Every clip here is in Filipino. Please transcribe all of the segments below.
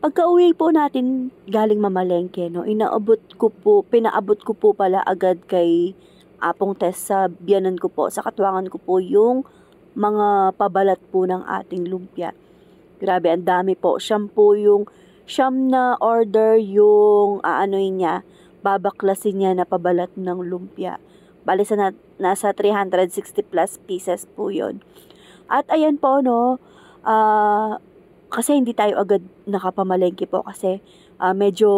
Pagka-uwi po natin galing mamalengke 'no, pinaabot ko po pala agad kay Apong Tess sa biyenan ko po, sa katuwangan ko po yung mga pabalat po ng ating lumpia. Grabe ang dami po, siyam na order yung aanohin niya, babaklasin niya na pabalat ng lumpia. Bale nasa 360 plus pieces po yun. At ayan po 'no, kasi hindi tayo agad nakapamalengke po kasi medyo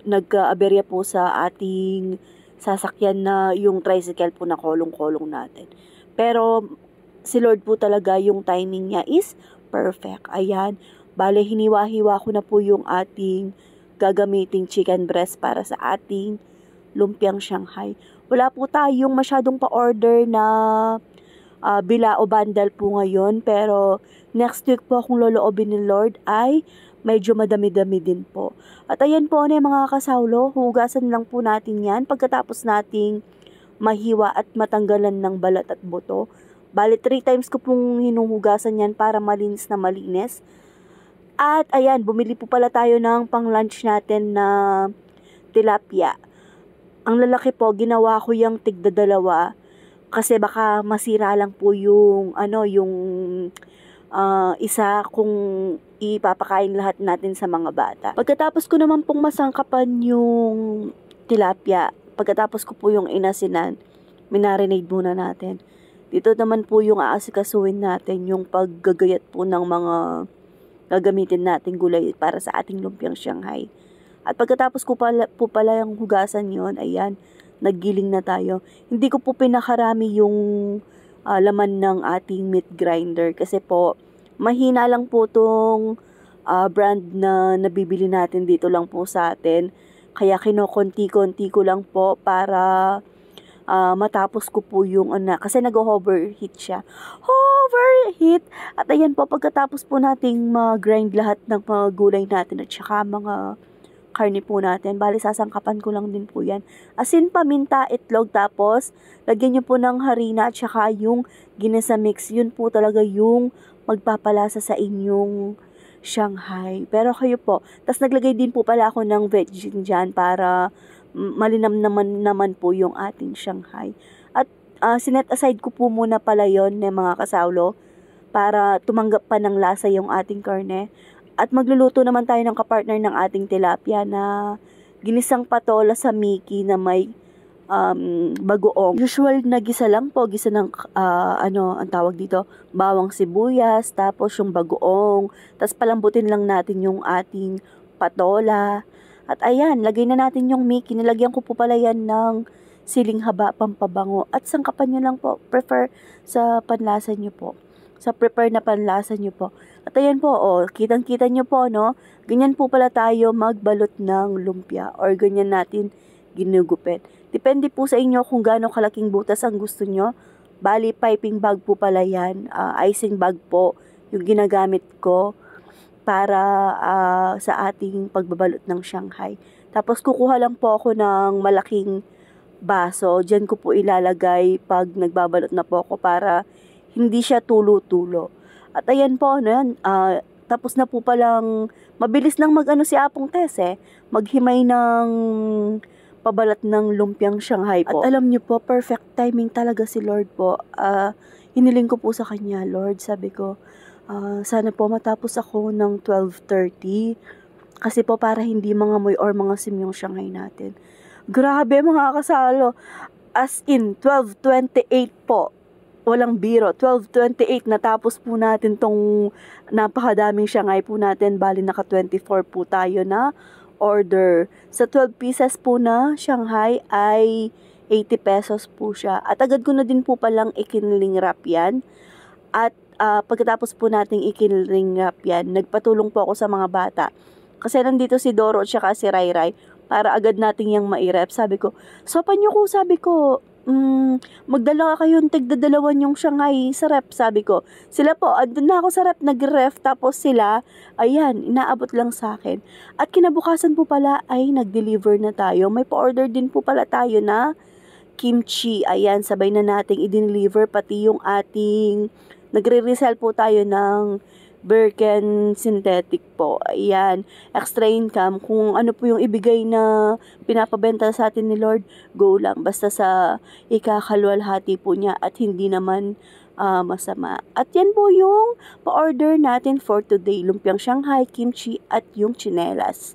nagkaaberya po sa ating sasakyan na yung tricycle po na kolong-kolong natin. Pero si Lord po talaga, yung timing niya is perfect. Ayan, bale hiniwa-hiwa ko na po yung ating gagamiting chicken breast para sa ating lumpiang Shanghai. Wala po tayong masyadong pa-order na bilao bundle po ngayon, pero next week po kung loloobin ni Lord ay medyo madami-dami din po. At ayan po na mga kasawlo, hugasan lang po natin yan pagkatapos nating mahiwa at matanggalan ng balat at buto. Bali 3 times ko pong hinuhugasan yan para malinis na malinis. At ayan, bumili po pala tayo ng pang lunch natin na tilapia. Ang lalaki po, ginawa ko yung tigda-dalawa kasi baka masira lang po yung isa kung ipapakain lahat natin sa mga bata. Pagkatapos ko naman pong masangkapan yung tilapia, pagkatapos ko po yung inasinan, minarinade muna natin. Dito naman po yung aasikasuhin natin, yung paggagayat po ng mga gagamitin nating gulay para sa ating lumpiang Shanghai. At pagkatapos ko pala yung hugasan yon, ayan, naggiling na tayo. Hindi ko po pinakarami yung laman ng ating meat grinder kasi po mahina lang po tong brand na nabibili natin dito lang po sa atin. Kaya kinokonti-konti ko lang po para matapos ko po yung kasi nag-overheat siya. Overheat! At ayan po, pagkatapos po nating mag-grind lahat ng mga gulay natin at saka mga karne po natin, bali sasangkapan ko lang din po yan. Asin, paminta, itlog, tapos lagyan nyo po ng harina at saka yung ginisa mix. Yun po talaga yung magpapalasa sa inyong Shanghai. Pero kayo po, tas naglagay din po pala ako ng veggie dyan para malinam naman po yung ating Shanghai. At sinet aside ko po muna pala yon ng mga kasawlo para tumanggap pa ng lasa yung ating karne. At magluluto naman tayo ng kapartner ng ating tilapia na ginisang patola sa Mickey na may bagoong. Usual na gisa lang po, gisa ng ang tawag dito, bawang sibuyas, tapos yung bagoong, tapos palambutin lang natin yung ating patola. At ayan, lagay na natin yung Mickey. Nilagyan ko po pala yan ng siling haba, pampabango. At sangkapan nyo lang po, prefer sa panlasa nyo po. Sa prepare na panlasa nyo po. At ayan po, kitang-kita nyo po, no? Ganyan po pala tayo magbalot ng lumpia or ganyan natin ginugupit. Depende po sa inyo kung gaano kalaking butas ang gusto nyo. Bali, piping bag po pala yan. Icing bag po yung ginagamit ko para sa ating pagbabalot ng Shanghai. Tapos kukuha lang po ako ng malaking baso. Diyan ko po ilalagay pag nagbabalot na po ako para hindi siya tulo-tulo. At ayan po, tapos na po palang, mabilis lang si Apong Tess maghimay ng pabalat ng lumpiang Shanghai po. At alam niyo po, perfect timing talaga si Lord po. Hiniling ko po sa kanya, Lord, sabi ko, sana po matapos ako ng 12:30 kasi po para hindi mangamoy or mangasim yung Shanghai natin. Grabe mga kasalo, as in 12:28 po. Walang biro, 12:28 natapos po natin tong napakadaming Shanghai po natin. Bali naka 24 po tayo na order. Sa 12 pieces po na Shanghai ay 80 pesos po siya. At agad ko na din po palang ikinling wrap yan. At pagkatapos po nating ikinling wrap yan, nagpatulong po ako sa mga bata. Kasi nandito si Doro at saka si Rayray para agad nating yung mairep. Sabi ko, sopan nyo ko, sabi ko, magdala kayong tigdadalawan yung Shanghai sa rep, sabi ko. Sila po, andun na ako sa rep, nag-ref, tapos sila, ayan, inaabot lang sa akin. At kinabukasan po pala ay nag-deliver na tayo. May pa-order din po pala tayo na kimchi. Ayan, sabay na nating i-deliver pati yung ating, nagre-resell po tayo ng Birken synthetic po. Ayan, extra income. Kung ano po yung ibigay na pinapabenta sa atin ni Lord, go lang. Basta sa ikakalwalhati po niya at hindi naman masama. At yan po yung pa-order natin for today. Lumpiang Shanghai, kimchi at yung tsinelas.